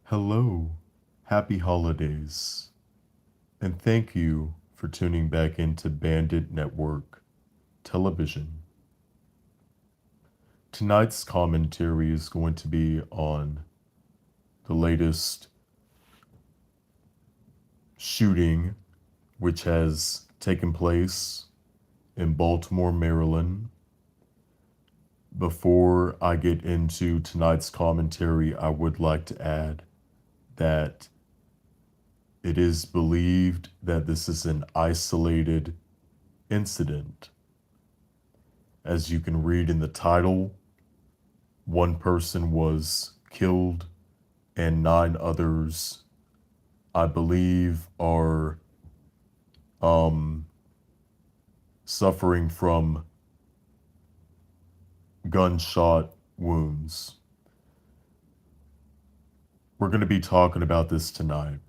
Hello, happy holidays, and thank you for tuning back into Bandit Network Television. Tonight's commentary is going to be on the latest shooting which has taken place in Baltimore, Maryland. Before I get into tonight's commentary, I would like to add that it is believed that this is an isolated incident. As you can read in the title, one person was killed and 9 others, I believe, are suffering from gunshot wounds. We're going to be talking about this tonight.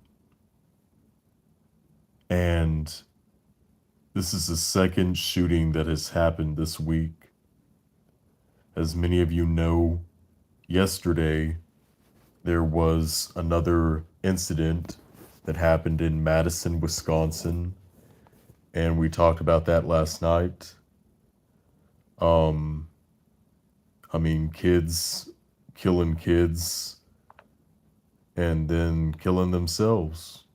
And this is the second shooting that has happened this week. As many of you know, yesterday there was another incident that happened in Madison, Wisconsin, and we talked about that last night. Kids killing kids and then killing themselves.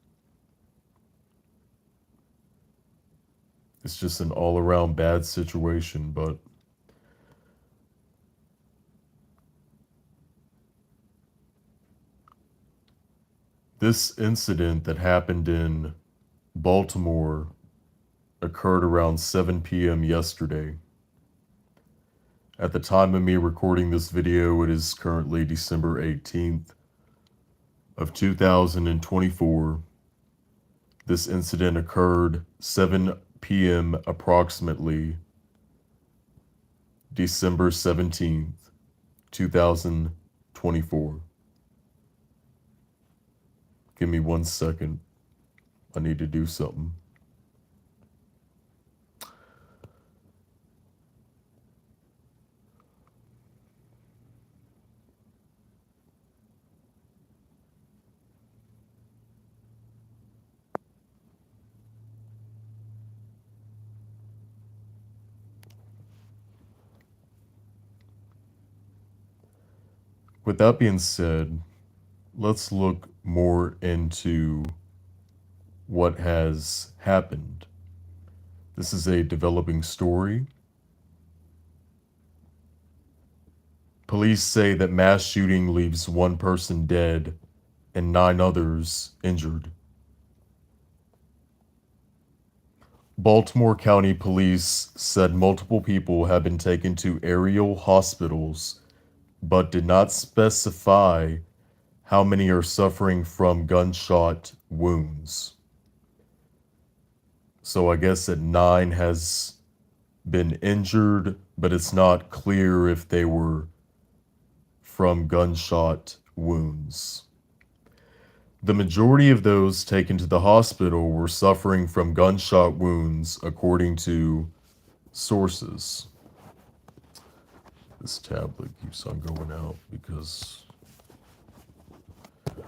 It's just an all-around bad situation, but this incident that happened in Baltimore occurred around 7 p.m. yesterday. At the time of me recording this video, it is currently December 18th of 2024. This incident occurred 7 p.m. approximately December 17th, 2024. Give me 1 second. I need to do something. With that being said, let's look more into what has happened. This is a developing story. Police say that mass shooting leaves 1 person dead and 9 others injured. Baltimore County Police said multiple people have been taken to aerial hospitals, but did not specify how many are suffering from gunshot wounds. So I guess that 9 has been injured, but it's not clear if they were from gunshot wounds. The majority of those taken to the hospital were suffering from gunshot wounds, according to sources. This tablet keeps on going out because... Okay.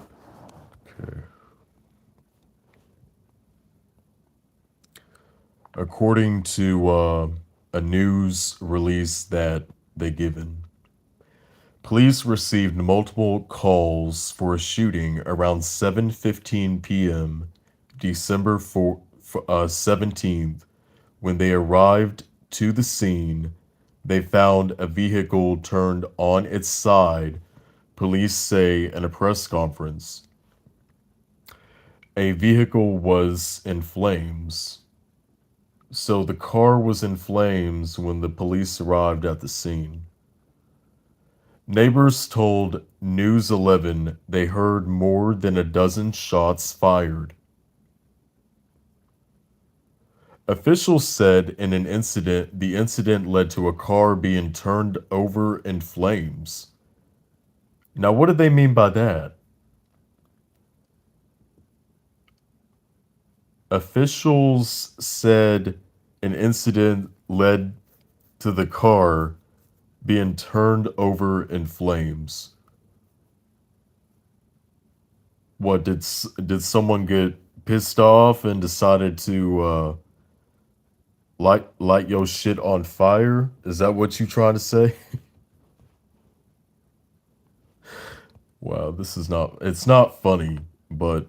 According to a news release that they given, police received multiple calls for a shooting around 7:15 p.m. December 17th. When they arrived to the scene, they found a vehicle turned on its side, police say in a press conference. A vehicle was in flames. So the car was in flames when the police arrived at the scene. Neighbors told News 11 they heard more than a dozen shots fired. Officials said in an incident, the incident led to a car being turned over in flames. Now, what did they mean by that? Officials said an incident led to the car being turned over in flames. What did someone get pissed off and decided to light your shit on fire? Is that what you trying to say? Wow, this is not it's not funny, but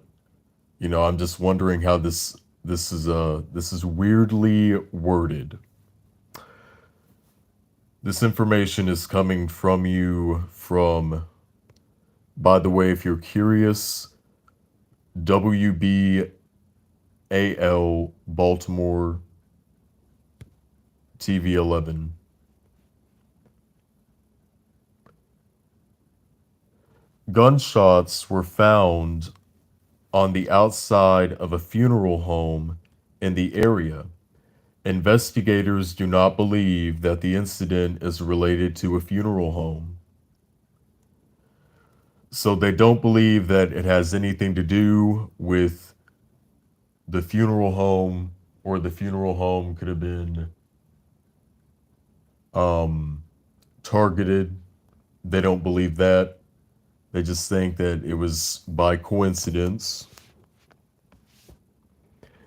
I'm just wondering how this is weirdly worded. This information is coming from you from, by the way, if you're curious, WBAL Baltimore TV 11. Gunshots were found on the outside of a funeral home in the area. Investigators do not believe that the incident is related to a funeral home. So they don't believe that it has anything to do with the funeral home, or the funeral home could have been um, targeted. They don't believe that. They just think that it was by coincidence.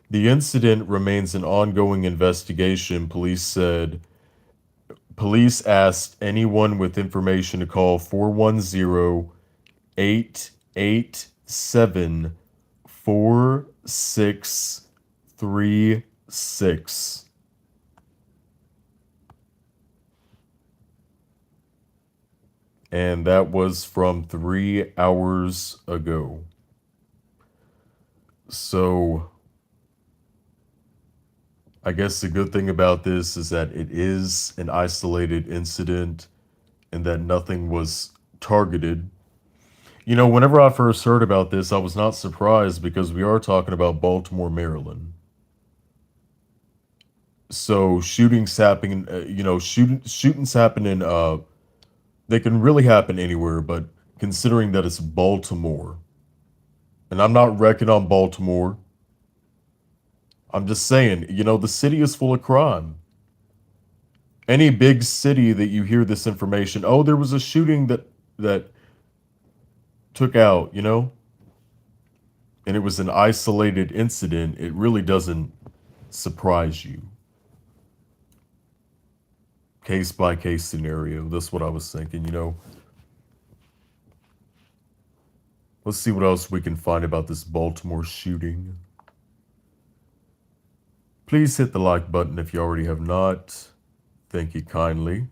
The incident remains an ongoing investigation, police said. Police asked anyone with information to call 410-887-4636. And that was from 3 hours ago. So I guess the good thing about this is that it is an isolated incident and that nothing was targeted. Whenever I first heard about this, I was not surprised because we are talking about Baltimore, Maryland. So shootings happening, shootings happen in, they can really happen anywhere, but considering that it's Baltimore, and I'm not wrecking on Baltimore, I'm just saying, the city is full of crime. Any big city that you hear this information, oh, there was a shooting that took out, and it was an isolated incident, it really doesn't surprise you. Case by case scenario. That's what I was thinking. Let's see what else we can find about this Baltimore shooting. Please hit the like button if you already have not. Thank you kindly.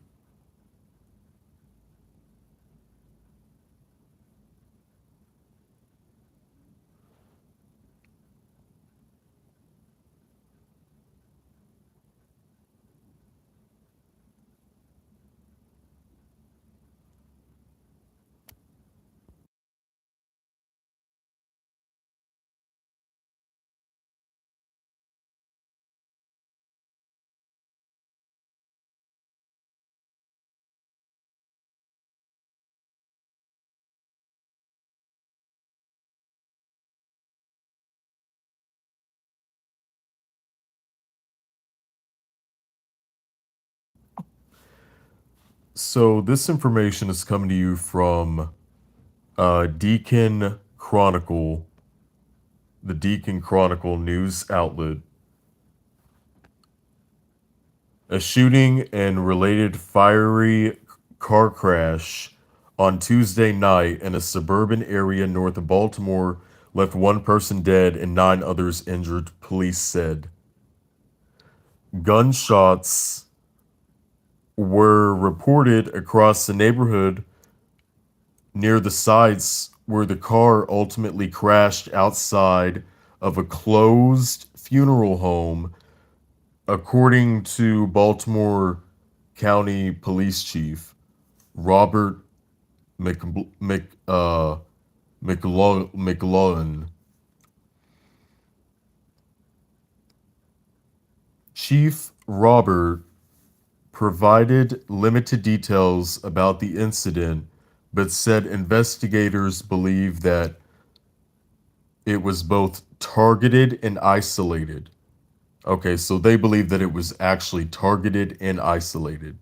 So this information is coming to you from Deacon Chronicle, the Deacon Chronicle news outlet. A shooting and related fiery car crash on Tuesday night in a suburban area north of Baltimore left one person dead and 9 others injured, police said. Gunshots were reported across the neighborhood near the sites where the car ultimately crashed outside of a closed funeral home, according to Baltimore County Police Chief Robert McLaughlin. Chief Robert provided limited details about the incident, but said investigators believe that it was both targeted and isolated. Okay, so they believe that it was actually targeted and isolated.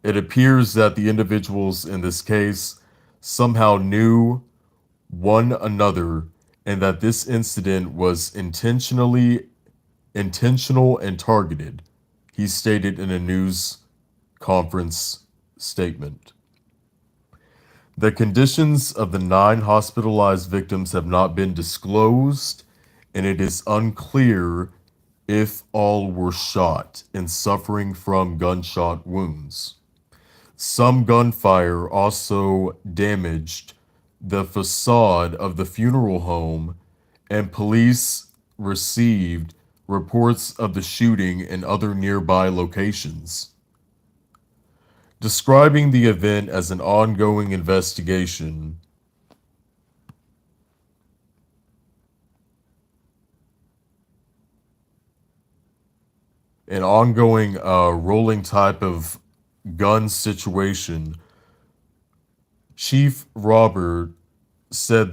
It appears that the individuals in this case somehow knew one another, and that this incident was intentional and targeted, he stated in a news conference statement. The conditions of the 9 hospitalized victims have not been disclosed, and it is unclear if all were shot and suffering from gunshot wounds. Some gunfire also damaged the facade of the funeral home, and police received reports of the shooting in other nearby locations. Describing the event as an ongoing investigation, an ongoing rolling type of gun situation, Chief Robert said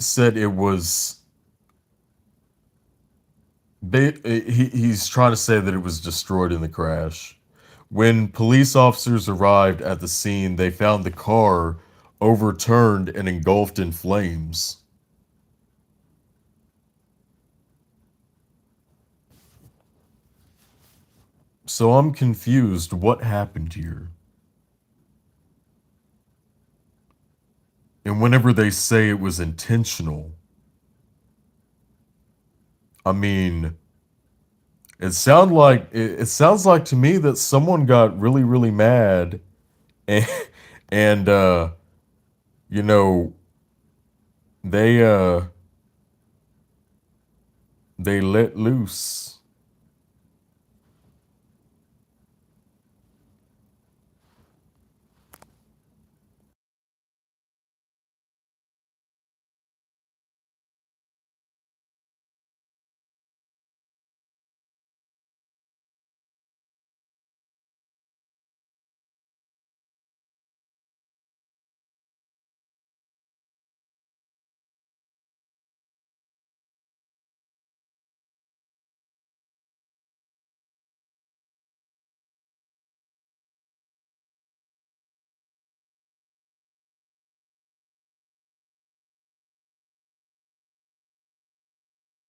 said it was he's trying to say that it was destroyed in the crash. When police officers arrived at the scene, they found the car overturned and engulfed in flames. So I'm confused. What happened here? And whenever they say it was intentional, I mean, it sounds like to me that someone got really really mad and and you know they uh they let loose.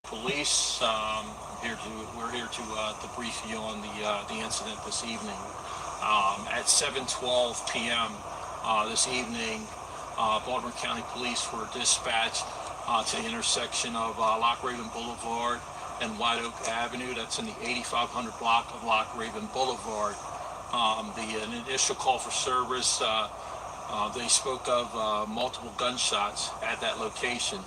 Police, we're here to brief you on the incident this evening. At 7:12 p.m. This evening, Baltimore County Police were dispatched to the intersection of Lock Raven Boulevard and White Oak Avenue. That's in the 8500 block of Lock Raven Boulevard. The initial call for service, they spoke of multiple gunshots at that location.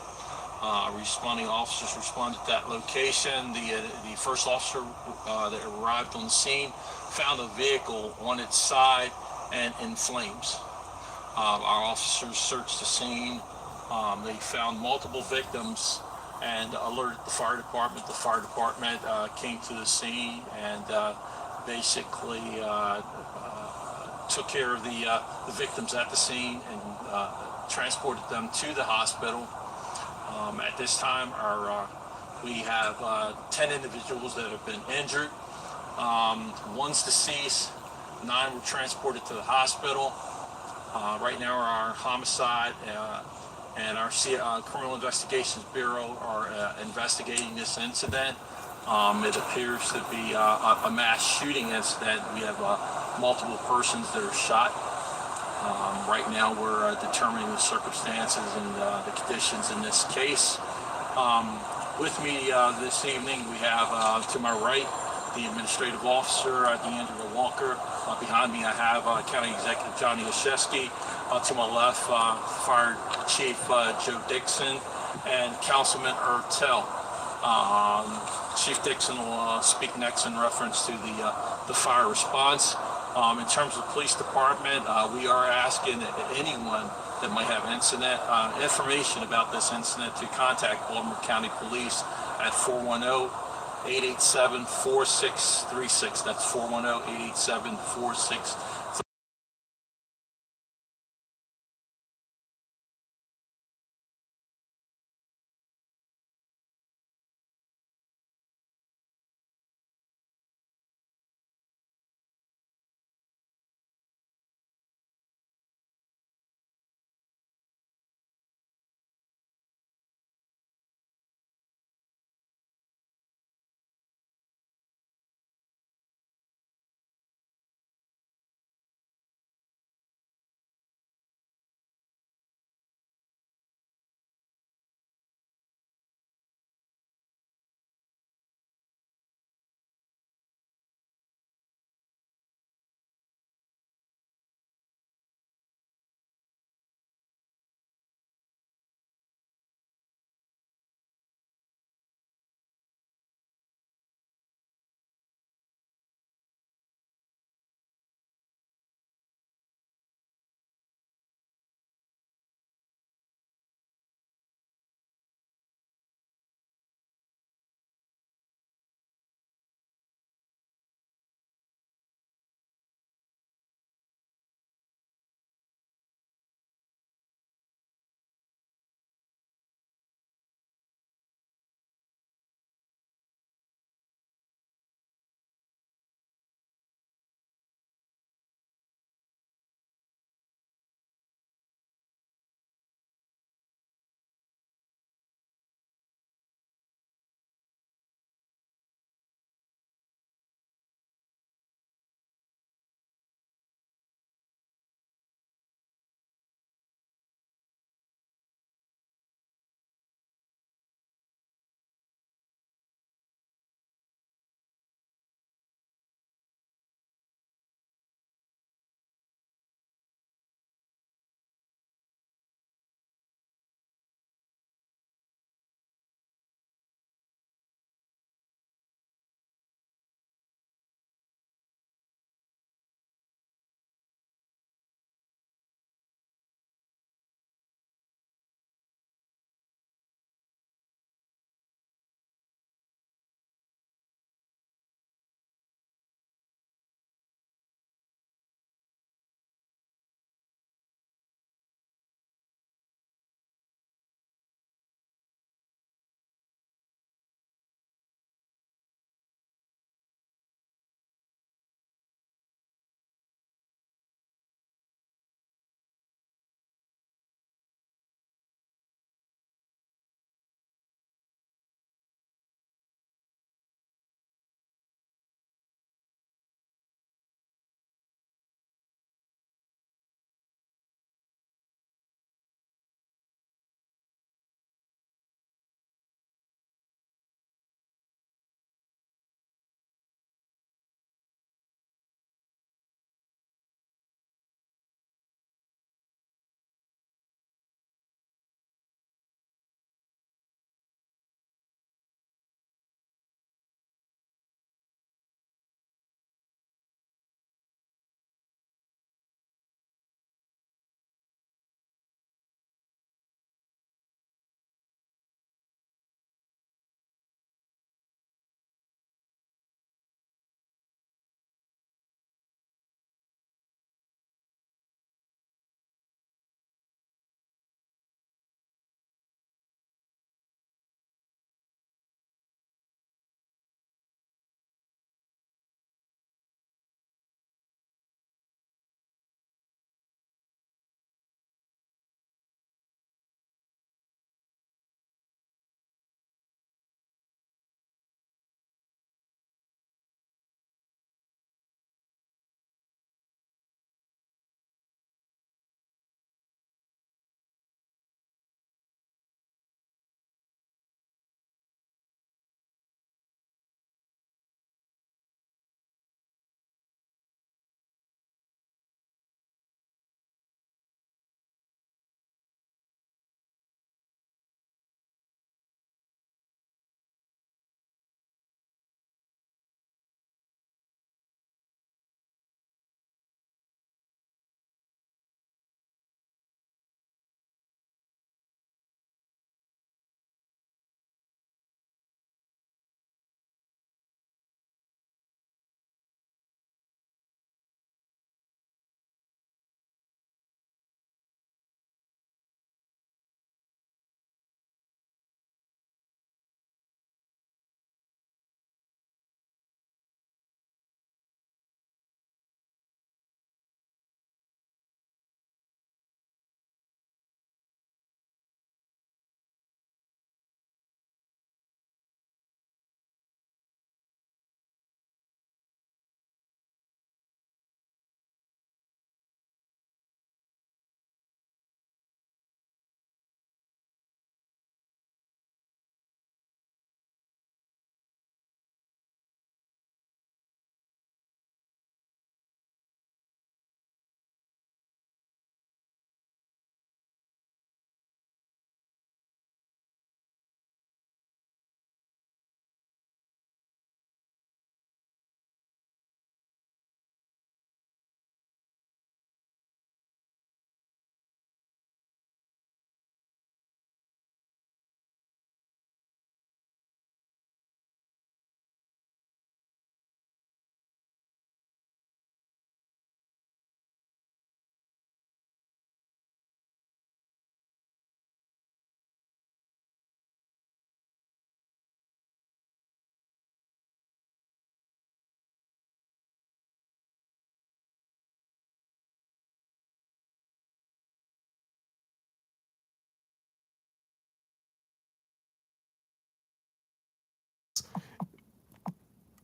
Responding officers responded to that location. The first officer that arrived on the scene found a vehicle on its side and in flames. Our officers searched the scene. They found multiple victims and alerted the fire department. The fire department came to the scene and basically took care of the victims at the scene and transported them to the hospital. At this time, we have 10 individuals that have been injured. One's deceased. 9 were transported to the hospital. Right now, our homicide and our Criminal Investigations Bureau are investigating this incident. It appears to be a mass shooting incident. We have multiple persons that are shot. Right now, we're determining the circumstances and the conditions in this case. With me this evening, we have to my right the administrative officer, D'Angelo Walker. Behind me, I have County Executive Johnny Oshesky. To my left, Fire Chief Joe Dixon and Councilman Ertel. Chief Dixon will speak next in reference to the fire response. In terms of the police department, we are asking anyone that might have incident information about this incident to contact Baltimore County Police at 410-887-4636. That's 410-887-4636.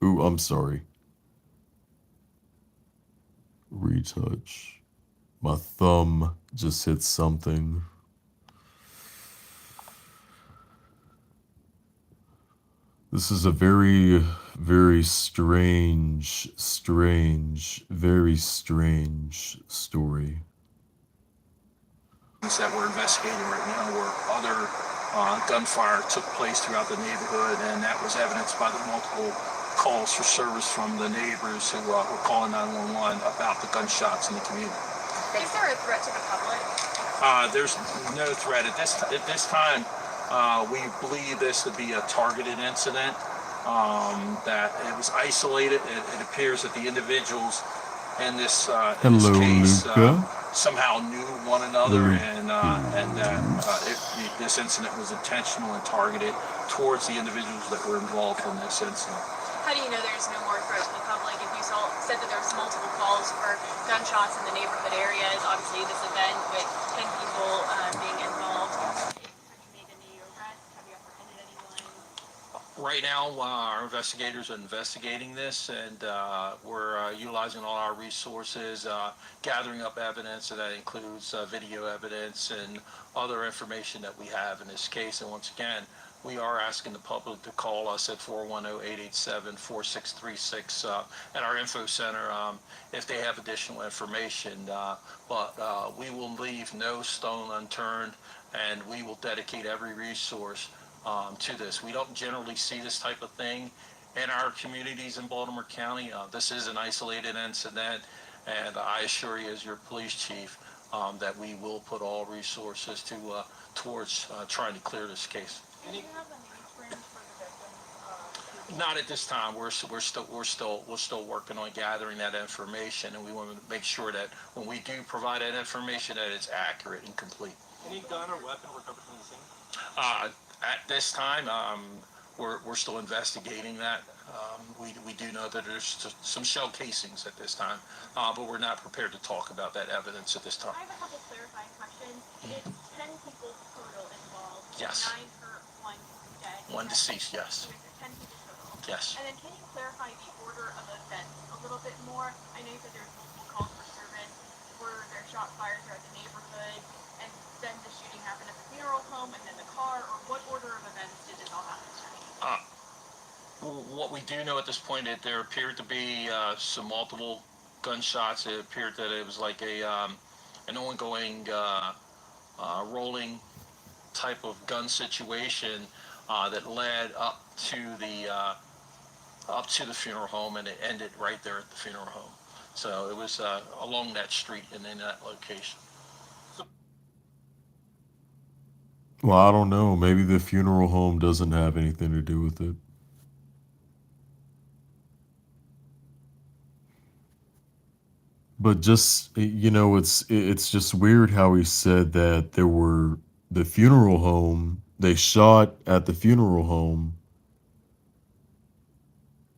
Ooh, I'm sorry. Retouch. My thumb just hit something. This is a very, very very strange story. That we're investigating right now where other gunfire took place throughout the neighborhood, and that was evidenced by the multiple calls for service from the neighbors who were calling 911 about the gunshots in the community. Is there a threat to the public? There's no threat at this time. We believe this to be a targeted incident. That it was isolated. It appears that the individuals in this Hello, case Luca. somehow knew one another, Luke. and that this incident was intentional and targeted towards the individuals that were involved in this incident. How do you know there's no more threat to the public? If you said that there was multiple calls for gunshots in the neighborhood areas, obviously this event with 10 people being involved, have you made any arrests? Have you apprehended anyone? Right now, our investigators are investigating this, and we're utilizing all our resources, gathering up evidence, and that includes video evidence and other information that we have in this case. And once again, we are asking the public to call us at 410-887-4636 at our info center if they have additional information. But we will leave no stone unturned, and we will dedicate every resource to this. We don't generally see this type of thing in our communities in Baltimore County. This is an isolated incident, and I assure you as your police chief that we will put all resources towards trying to clear this case. Do you have the names for the victims? Not at this time. We're still working on gathering that information, and we want to make sure that when we do provide that information, that it's accurate and complete. Any gun or weapon recovered from the scene? At this time, we're still investigating that. We do know that there's some shell casings at this time, but we're not prepared to talk about that evidence at this time. I have a couple clarifying questions. It's 10 people total involved. Yes. 9 hurt, 1 dead. One deceased, yes. So it's 10 people total. Yes. And then can you clarify the order of events a little bit more? I know you said there was multiple calls for service. Were there shot fired throughout the neighborhood? And then the shooting happened at the funeral home and then the car? Or what order of events did this all happen? What we do know at this point is there appeared to be some multiple gunshots. It appeared that it was like an ongoing rolling type of gun situation that led up to the funeral home, and it ended right there at the funeral home. So it was along that street and in that location. Well, I don't know. Maybe the funeral home doesn't have anything to do with it. But just it's just weird how he said that there were the funeral home. They shot at the funeral home,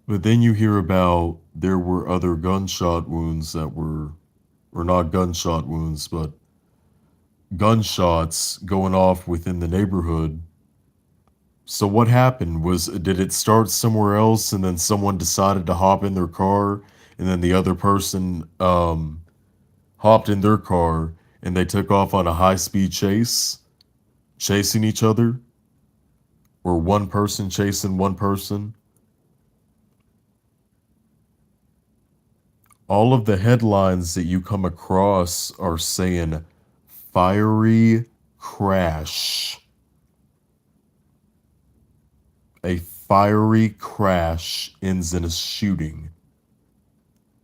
but then you hear about there were other gunshot wounds that were, or not gunshot wounds, but gunshots going off within the neighborhood. So what happened? Did it start somewhere else and then someone decided to hop in their car and then the other person hopped in their car and they took off on a high-speed chase, chasing each other? Or one person chasing one person? All of the headlines that you come across are saying fiery crash. A fiery crash ends in a shooting.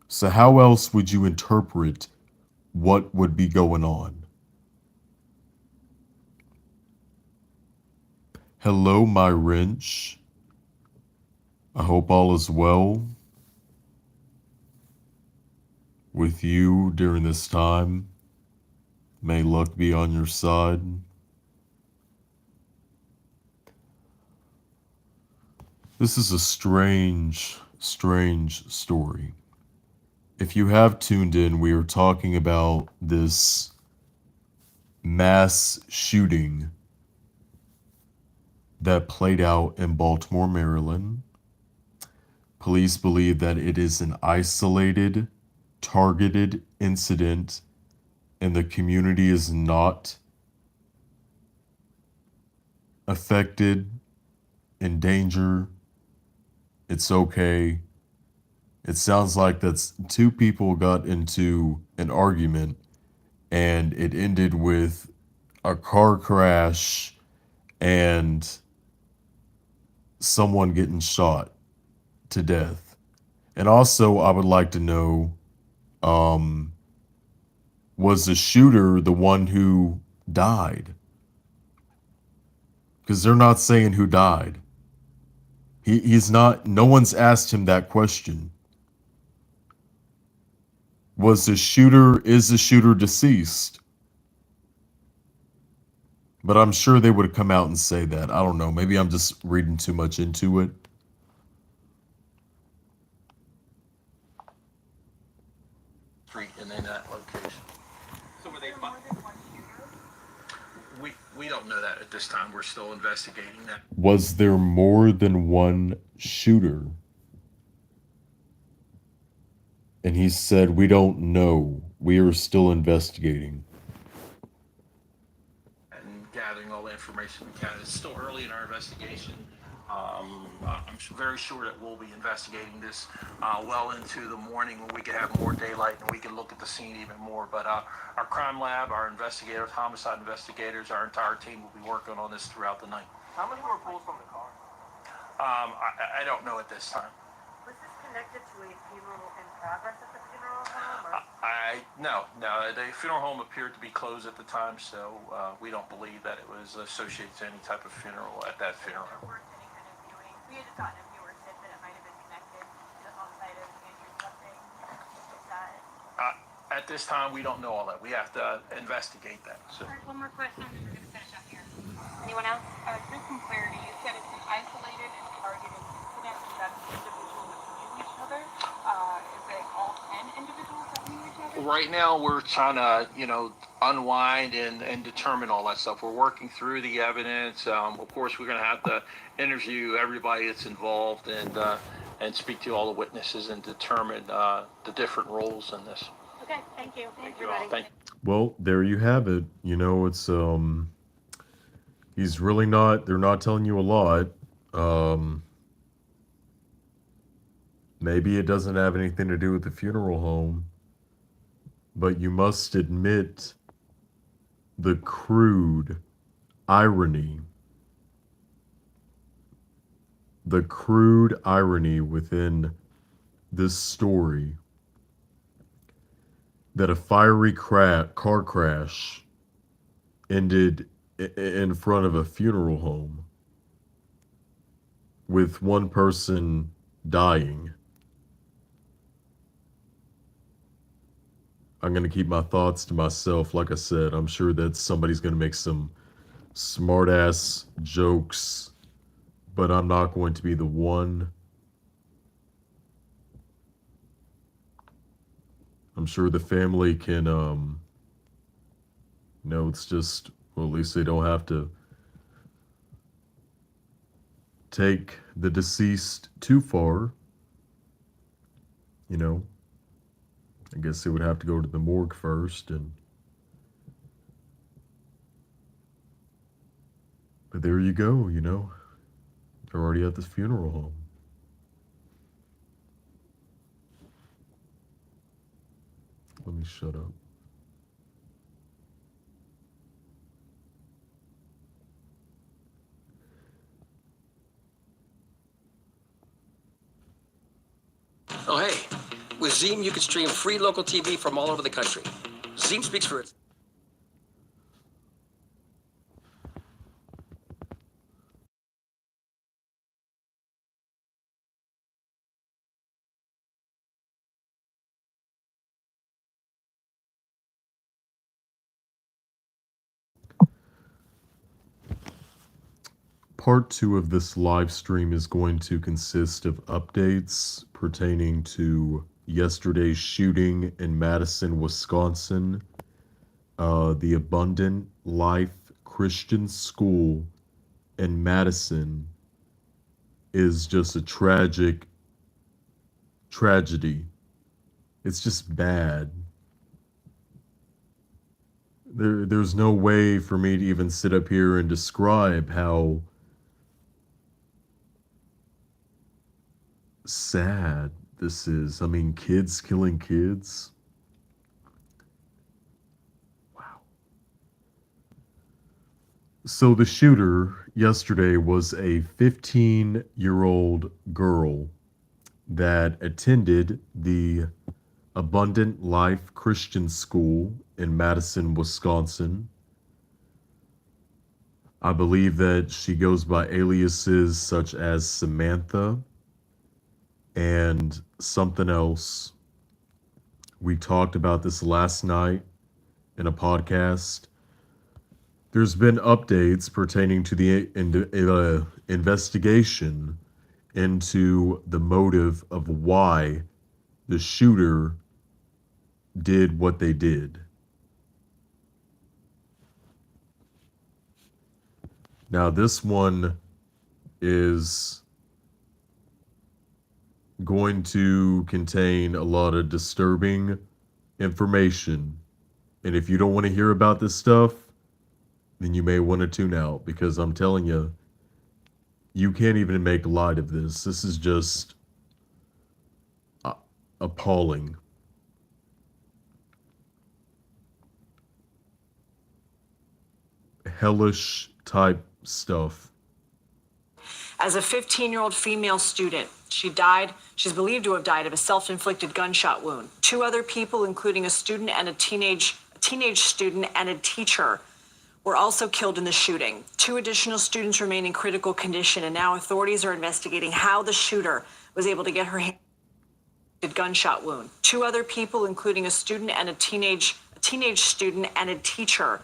So how else would you interpret what would be going on? Hello, my wrench. I hope all is well with you during this time. May luck be on your side. This is a strange story. If you have tuned in, we are talking about this mass shooting that played out in Baltimore, Maryland. Police believe that it is an isolated, targeted incident and the community is not affected, in danger. It's okay. It sounds like that's two people got into an argument and it ended with a car crash and someone getting shot to death. And also, I would like to know, um, was the shooter the one who died? Because they're not saying who died. He's not, no one's asked him that question. Is the shooter deceased? But I'm sure they would have come out and say that. I don't know. Maybe I'm just reading too much into it. Street and in that location. So were Is they there fi- more than one shooter? We don't know that at this time. We're still investigating that. Was there more than one shooter? And he said, we don't know. We are still investigating. And gathering all the information we can. It's still early in our investigation. I'm very sure that we'll be investigating this well into the morning when we can have more daylight and we can look at the scene even more. But our crime lab, our investigators, homicide investigators, our entire team will be working on this throughout the night. How many were pulled from the car? I don't know at this time. Was this connected to a funeral in progress at the funeral home? Or? No. The funeral home appeared to be closed at the time, so we don't believe that it was associated to any type of funeral at that funeral. There weren't any kind of viewing. We had just gotten a viewer tip that it might have been connected to the homicide of Andrew something. Is that? At this time, we don't know all that. We have to investigate that. So. All right, one more question, and we're gonna finish up here. Anyone else? Just some clarity. You said it's an isolated and targeted incident, and that individuals knew each other. Is it all 10 individuals that knew each other? Right now, we're trying to, unwind and determine all that stuff. We're working through the evidence. Of course, we're going to have to interview everybody that's involved and speak to all the witnesses and determine the different roles in this. Okay, thank you. Thank you all. Well, there you have it. It's he's really not, they're not telling you a lot. Maybe it doesn't have anything to do with the funeral home, but you must admit the crude irony. The crude irony within this story that a fiery car crash ended in front of a funeral home with one person dying. I'm going to keep my thoughts to myself. Like I said, I'm sure that somebody's going to make some smart ass jokes, but I'm not going to be the one. I'm sure the family can, it's just, well, at least they don't have to take the deceased too far. I guess they would have to go to the morgue first, but there you go, they're already at this funeral home. Let me shut up. Oh, hey, with Zeem, you can stream free local TV from all over the country. Zeem speaks for it. Part 2 of this live stream is going to consist of updates pertaining to yesterday's shooting in Madison, Wisconsin. The Abundant Life Christian School in Madison is just a tragic tragedy. It's just bad. There's no way for me to even sit up here and describe how sad this is. I mean, kids killing kids. Wow. So the shooter yesterday was a 15-year-old girl that attended the Abundant Life Christian School in Madison, Wisconsin. I believe that she goes by aliases such as Samantha and something else. We talked about this last night in a podcast. There's been updates pertaining to the investigation into the motive of why the shooter did what they did. Now, this one is going to contain a lot of disturbing information. And if you don't want to hear about this stuff, then you may want to tune out, because I'm telling you, you can't even make light of this. This is just appalling. Hellish type stuff. As a 15-year-old female student, she's believed to have died of a self-inflicted gunshot wound. 2 other people, including a student and a teenage student and a teacher, were also killed in the shooting. 2 additional students remain in critical condition, and now authorities are investigating how the shooter was able to get her gunshot wound. 2 other people, including a student and a teenage student and a teacher,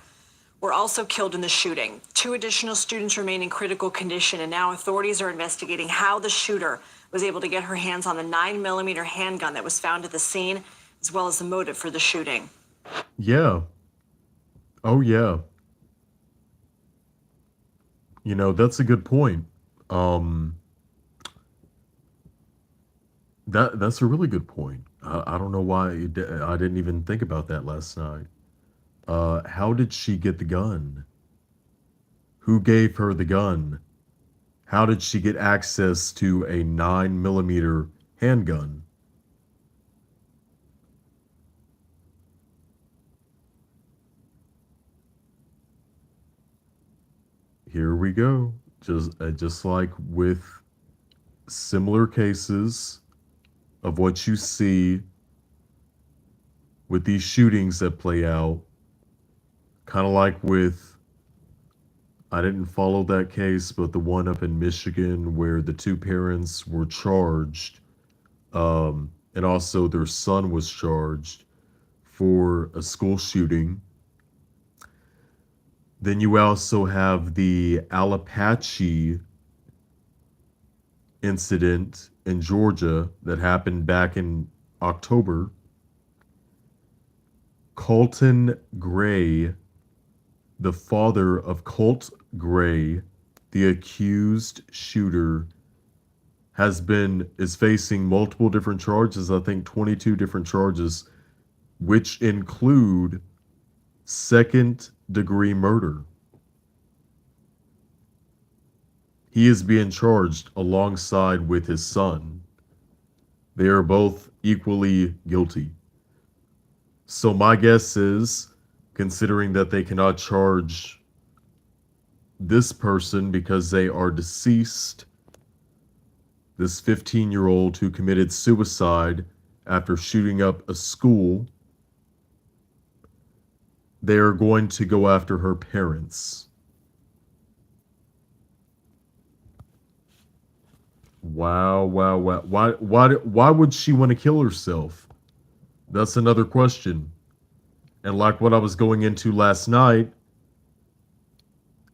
were also killed in the shooting. 2 additional students remain in critical condition, and now authorities are investigating how the shooter was able to get her hands on the 9mm handgun that was found at the scene, as well as the motive for the shooting. Yeah. Oh, yeah. You know, that's a good point. That's a really good point. I don't know why I didn't even think about that last night. How did she get the gun? Who gave her the gun? How did she get access to a 9mm handgun? Here we go. Just like with similar cases of what you see with these shootings that play out, kind of like with, I didn't follow that case, but the one up in Michigan where the 2 parents were charged, and also their son was charged for a school shooting. Then you also have the Alapatchee incident in Georgia that happened back in October. Colton Gray, the father of Colt Gray, the accused shooter, is facing multiple different charges. I think 22 different charges, which include second-degree murder. He is being charged alongside with his son. They are both equally guilty. So my guess is, considering that they cannot charge this person because they are deceased, this 15-year-old who committed suicide after shooting up a school, they are going to go after her parents. Wow. Why would she want to kill herself? That's another question. And like what I was going into last night,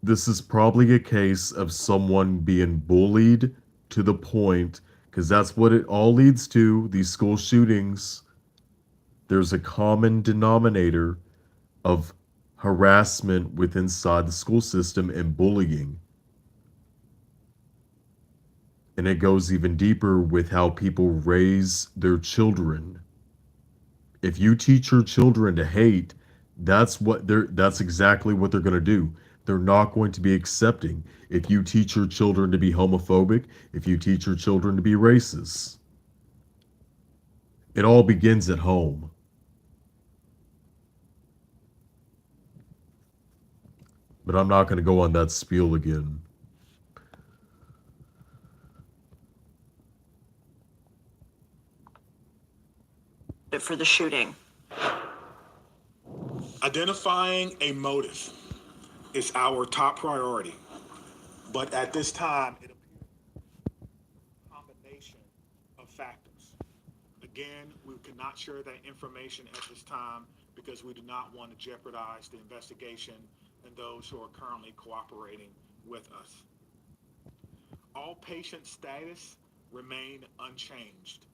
this is probably a case of someone being bullied to the point, because that's what it all leads to, these school shootings. There's a common denominator of harassment within inside the school system and bullying. And it goes even deeper with how people raise their children. If you teach your children to hate, that's exactly what they're going to do. They're not going to be accepting. If you teach your children to be homophobic, if you teach your children to be racist, it all begins at home. But I'm not going to go on that spiel again. For the shooting. Identifying a motive is our top priority, but at this time, it appears a combination of factors. Again, we cannot share that information at this time because we do not want to jeopardize the investigation and those who are currently cooperating with us. All patient status remain unchanged.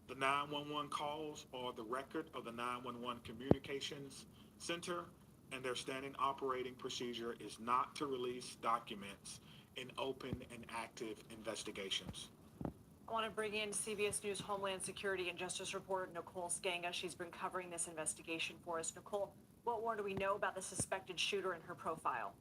The 911 calls are the record of the 911 communications center, and their standing operating procedure is not to release documents in open and active investigations. I want to bring in CBS News Homeland Security and Justice reporter Nicole Skanga. She's been covering this investigation for us. Nicole, what more do we know about the suspected shooter and her profile?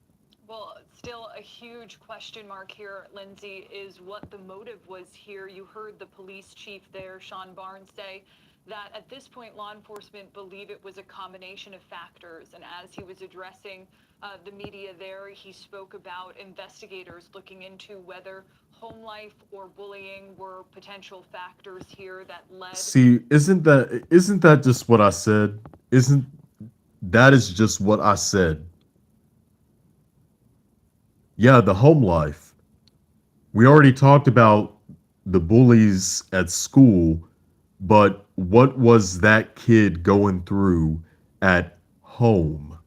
Well, still a huge question mark here, Lindsay, is what the motive was here. You heard the police chief there, Sean Barnes, say that at this point, law enforcement believe it was a combination of factors. And as he was addressing the media there, he spoke about investigators looking into whether home life or bullying were potential factors here that led. See, isn't that just what I said? Isn't that is just what I said? Yeah, the home life. We already talked about the bullies at school, but what was that kid going through at home?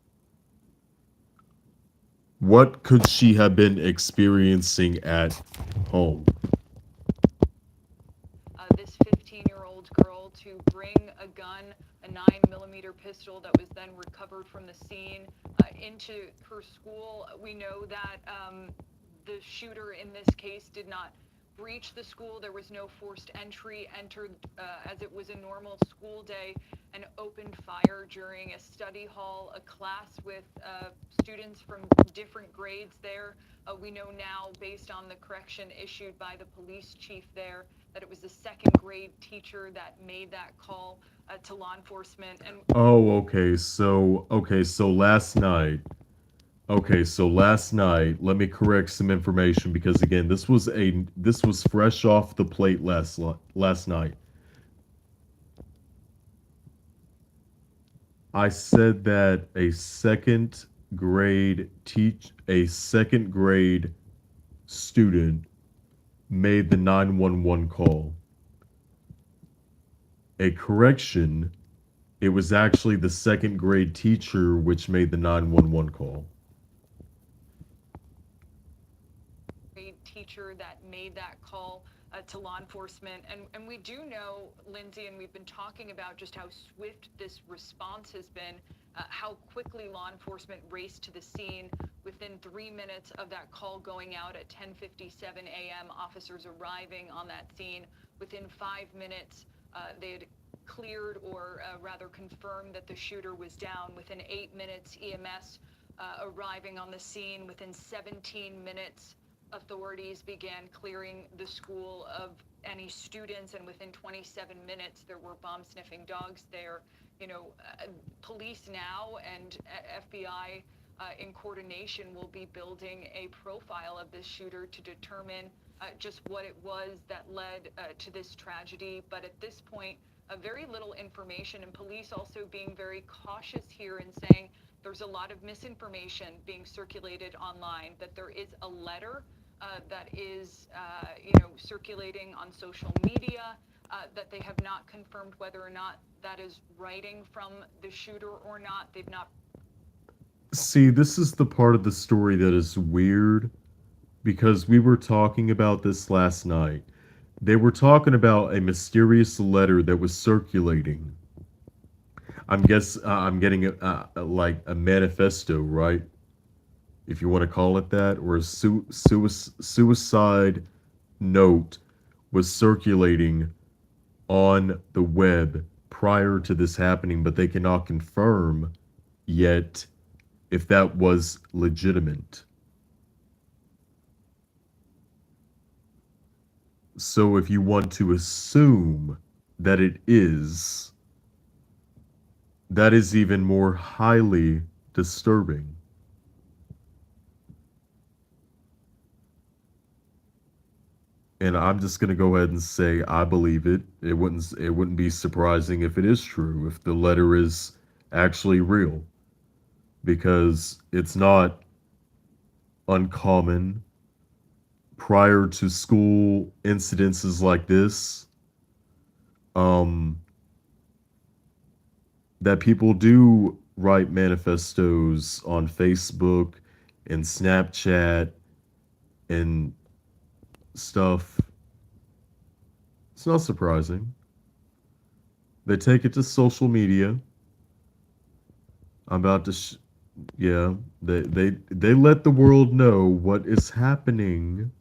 What could she have been experiencing at home? This 15-year-old girl to bring a gun, a 9mm pistol that was then recovered from the scene, into her school. We know that the shooter in this case did not breach the school. There was no forced entry, entered as it was a normal school day, and opened fire during a study hall, a class with students from different grades there. We know now, based on the correction issued by the police chief there, that it was the second grade teacher that made that call to law enforcement. And Oh, okay, so last night. Okay, so last night, let me correct some information because again, this was fresh off the plate last night. I said that a second grade student made the 911 call. A correction, it was actually the second grade teacher which made the 911 call. teacher that made that call to law enforcement. And we do know, Lindsay, and we've been talking about just how swift this response has been, how quickly law enforcement raced to the scene. Within 3 minutes of that call going out at 10:57 a.m., officers arriving on that scene. Within 5 minutes, they had cleared or rather confirmed that the shooter was down. Within 8 minutes, EMS arriving on the scene. Within 17 minutes, authorities began clearing the school of any students, and within 27 minutes, there were bomb-sniffing dogs there. You know, police now and FBI in coordination will be building a profile of this shooter to determine just what it was that led to this tragedy. But at this point, very little information, and police also being very cautious here in saying there's a lot of misinformation being circulated online, that there is a letter that is, circulating on social media, that they have not confirmed whether or not that is writing from the shooter or not. They've not. See, this is the part of the story that is weird because we were talking about this last night. They were talking about a mysterious letter that was circulating. I'm getting like a manifesto, right? If you want to call it that, or a suicide note was circulating on the web prior to this happening, but they cannot confirm yet if that was legitimate. So if you want to assume that it is, that is even more highly disturbing. And I'm just going to go ahead and say I believe it. It wouldn't be surprising if it is true, if the letter is actually real, because it's not uncommon prior to school incidences like this, that people do write manifestos on Facebook and Snapchat and stuff. It's not surprising. They take it to social media. I'm about to, yeah. They let the world know what is happening.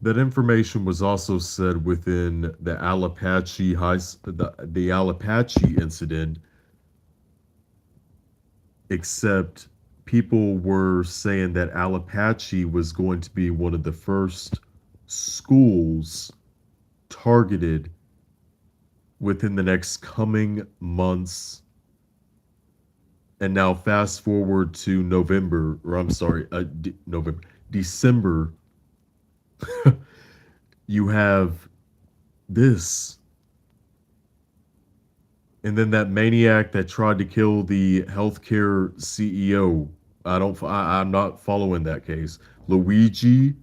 That information was also said within the the Alapache incident, except people were saying that Alapache was going to be one of the first schools targeted within the next coming months. And now fast forward to November, or I'm sorry, November, December, you have this. And then that maniac that tried to kill the healthcare CEO. I'm not following that case. Luigi,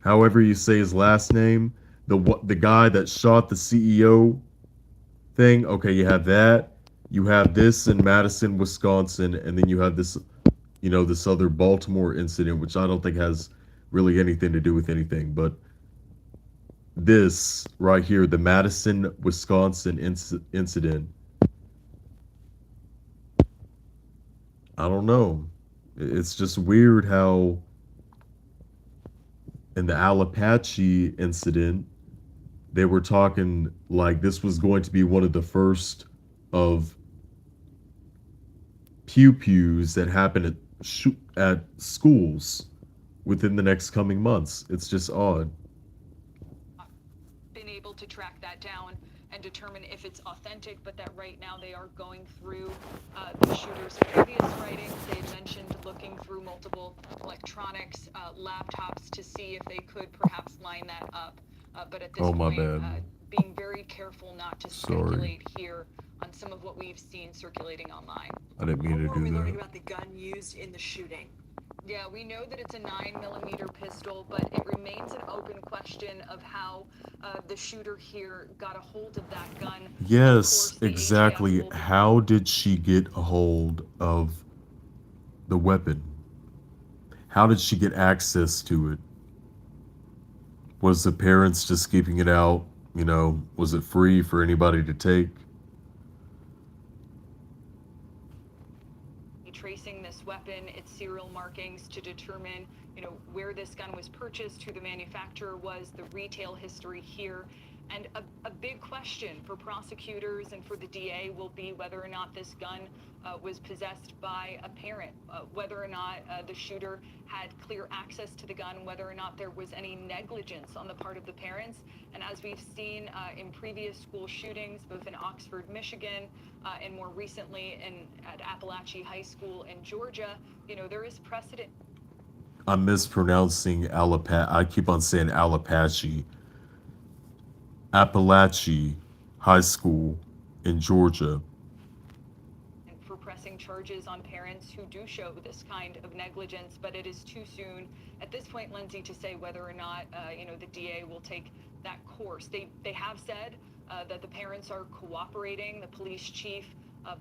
however you say his last name, the guy that shot the CEO thing. Okay, you have that. You have this in Madison, Wisconsin, and then you have this, this other Baltimore incident, which I don't think has really anything to do with anything, but this right here, the Madison, Wisconsin incident, I don't know. It's just weird how in the Alapache incident, they were talking like this was going to be one of the first of pew-pews that happen at schools within the next coming months. It's just odd. Been able to track that down and determine if it's authentic, but that right now they are going through the shooter's previous writings. They had mentioned looking through multiple electronics, laptops to see if they could perhaps line that up. But at this Oh, my point, bad. being very careful not to Sorry. speculate here on some of what we've seen circulating online. I didn't mean What to are we do learning that. about the gun used in the shooting? Yeah, we know that it's a 9mm pistol, but it remains an open question of how the shooter here got a hold of that gun. Yes, Of course, the exactly. ATF will be- How did she get a hold of the weapon? How did she get access to it? Was the parents just keeping it out? Was it free for anybody to take? tracing this weapon, its serial markings to determine, where this gun was purchased, who the manufacturer was, the retail history here. And a big question for prosecutors and for the DA will be whether or not this gun was possessed by a parent, whether or not the shooter had clear access to the gun, whether or not there was any negligence on the part of the parents. And as we've seen in previous school shootings, both in Oxford, Michigan, and more recently at Appalachian High School in Georgia, there is precedent. I'm mispronouncing Alapache. I keep on saying Alapache. Appalachian High School in Georgia. For pressing charges on parents who do show this kind of negligence, but it is too soon at this point, Lindsay, to say whether or not the DA will take that course. They have said that the parents are cooperating. The police chief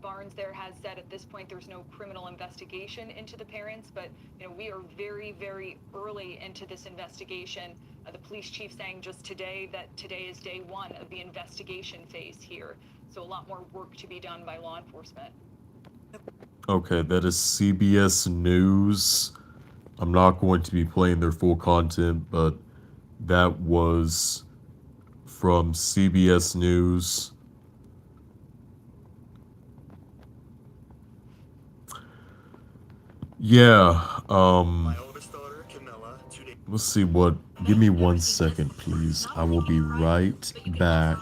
Barnes there has said at this point there's no criminal investigation into the parents, but we are very, very early into this investigation. The police chief saying just today that today is day one of the investigation phase here. So a lot more work to be done by law enforcement. Okay, that is CBS News. I'm not going to be playing their full content, but that was from CBS News. Yeah, let's see what. Give me 1 second, please. I will be right back.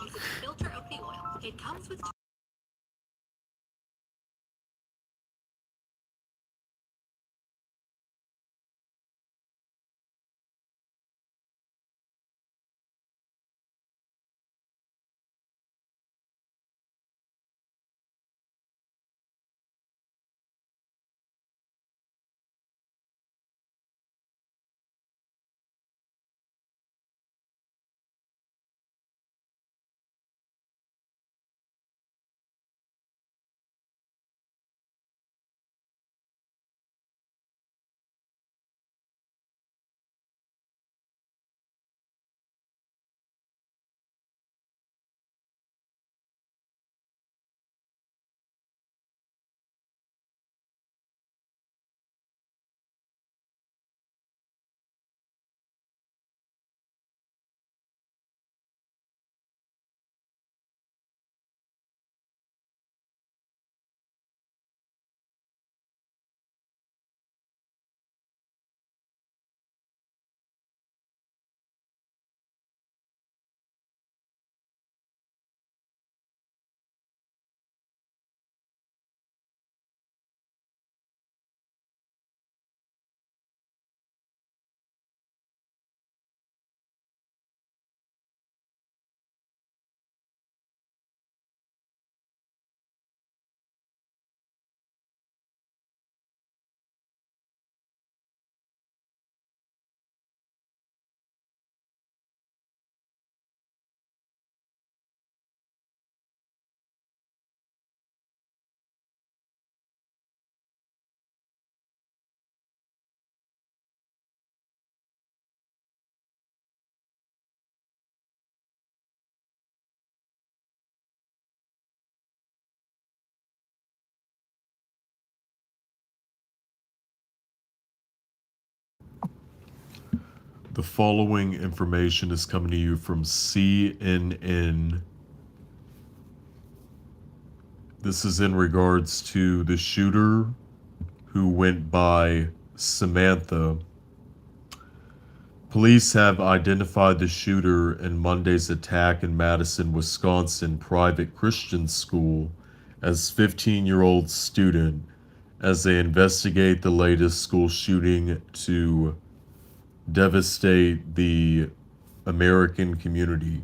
The following information is coming to you from CNN. This is in regards to the shooter who went by Samantha. Police have identified the shooter in Monday's attack in Madison, Wisconsin private Christian school as 15-year-old student as they investigate the latest school shooting to devastate the American community,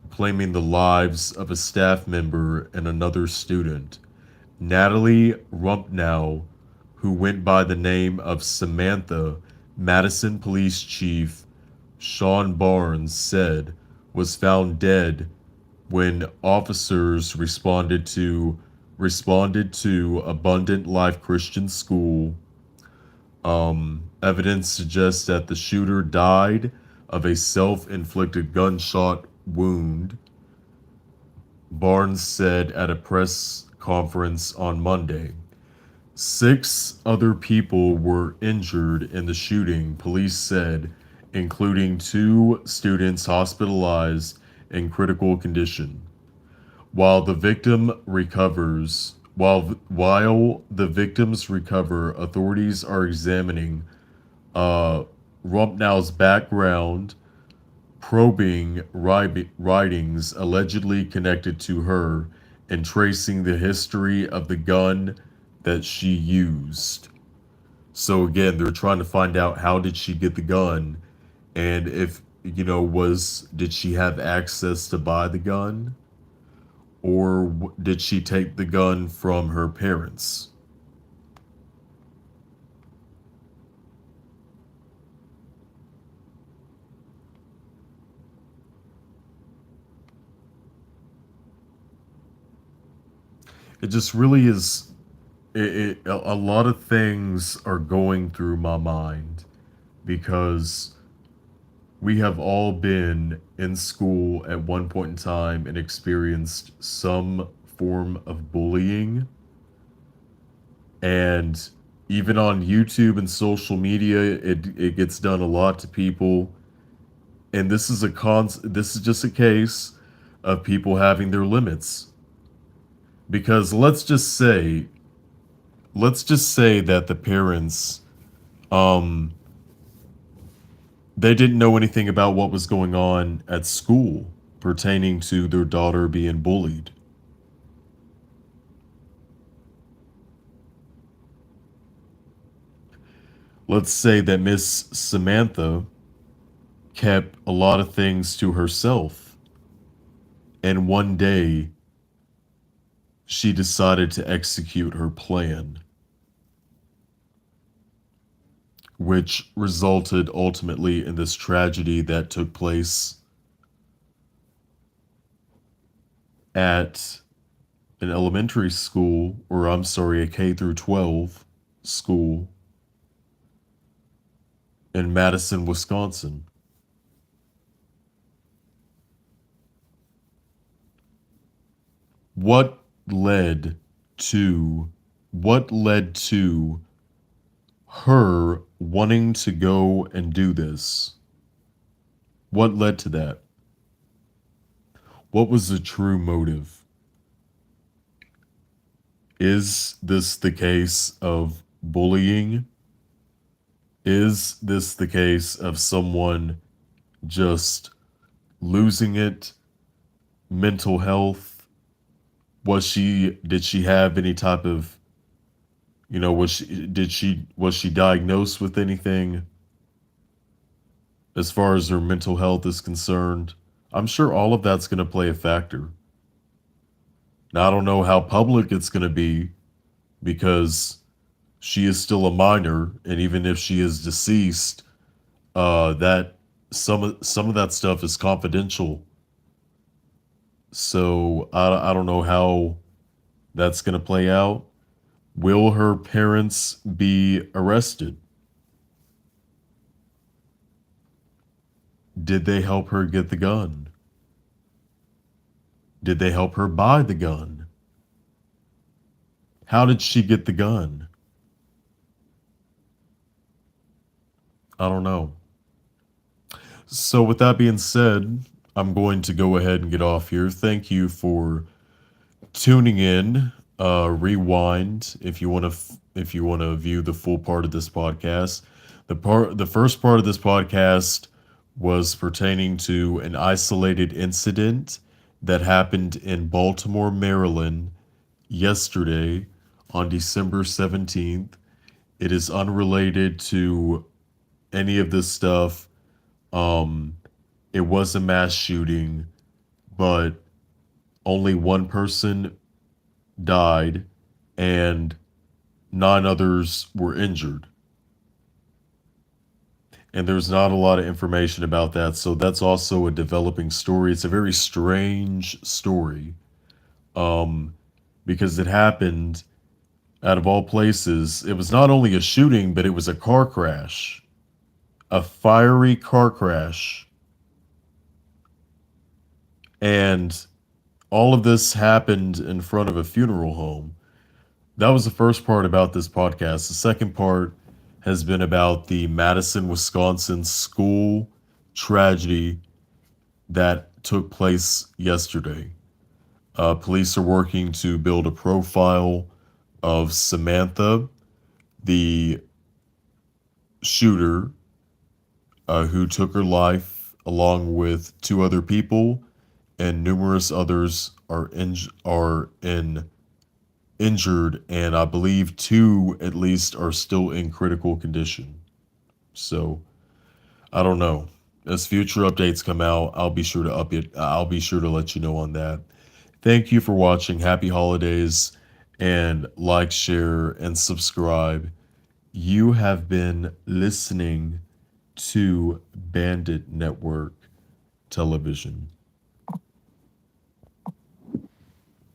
claiming the lives of a staff member and another student. Natalie Rumpnow, who went by the name of Samantha, Madison Police Chief Sean Barnes said, was found dead when officers responded to Abundant Life Christian School. Evidence suggests that the shooter died of a self-inflicted gunshot wound, Barnes said at a press conference on Monday. 6 other people were injured in the shooting, police said, including 2 students hospitalized in critical condition. While the victims recover, authorities are examining Rumpnow's background, probing writings allegedly connected to her, and tracing the history of the gun that she used. So again, they're trying to find out how did she get the gun, and if did she have access to buy the gun, or did she take the gun from her parents? It just really is. A lot of things are going through my mind because we have all been in school at one point in time and experienced some form of bullying. And even on YouTube and social media, it gets done a lot to people. And this is just a case of people having their limits. Because let's just say that the parents um they didn't know anything about what was going on at school pertaining to their daughter being bullied. Let's say that Miss Samantha kept a lot of things to herself, and one day she decided to execute her plan, which resulted ultimately in this tragedy that took place at an elementary school, or I'm sorry, a K through 12 school in Madison, Wisconsin. What led to what led to her wanting to go and do this? What led to that? What was the true motive? Is this the case of bullying? Is this the case of someone just losing it? Mental health? Did she have any type of, was she diagnosed with anything as far as her mental health is concerned? I'm sure all of that's going to play a factor. Now, I don't know how public it's going to be because she is still a minor, and even if she is deceased, that some of that stuff is confidential. So I don't know how that's going to play out. Will her parents be arrested? Did they help her get the gun? Did they help her buy the gun? How did she get the gun? I don't know. So, with that being said, I'm going to go ahead and get off here. Thank you for tuning in. Rewind if you want to view the full part of this podcast. The first part of this podcast was pertaining to an isolated incident that happened in Baltimore, Maryland, yesterday on December 17th. It is unrelated to any of this stuff. It was a mass shooting, but only one person died and 9 others were injured. And there's not a lot of information about that, so that's also a developing story. It's a very strange story, because it happened out of all places. It was not only a shooting, but it was a car crash, a fiery car crash. And all of this happened in front of a funeral home. That was the first part about this podcast. The second part has been about the Madison, Wisconsin school tragedy that took place yesterday. Police are working to build a profile of Samantha, the shooter, who took her life, along with 2 other people, and numerous others are injured, and I believe 2 at least are still in critical condition. So I don't know. As future updates come out, I'll be sure to update. I'll be sure to let you know on that. Thank you for watching. Happy holidays, and like, share, and subscribe. You have been listening to Bandit Network Television.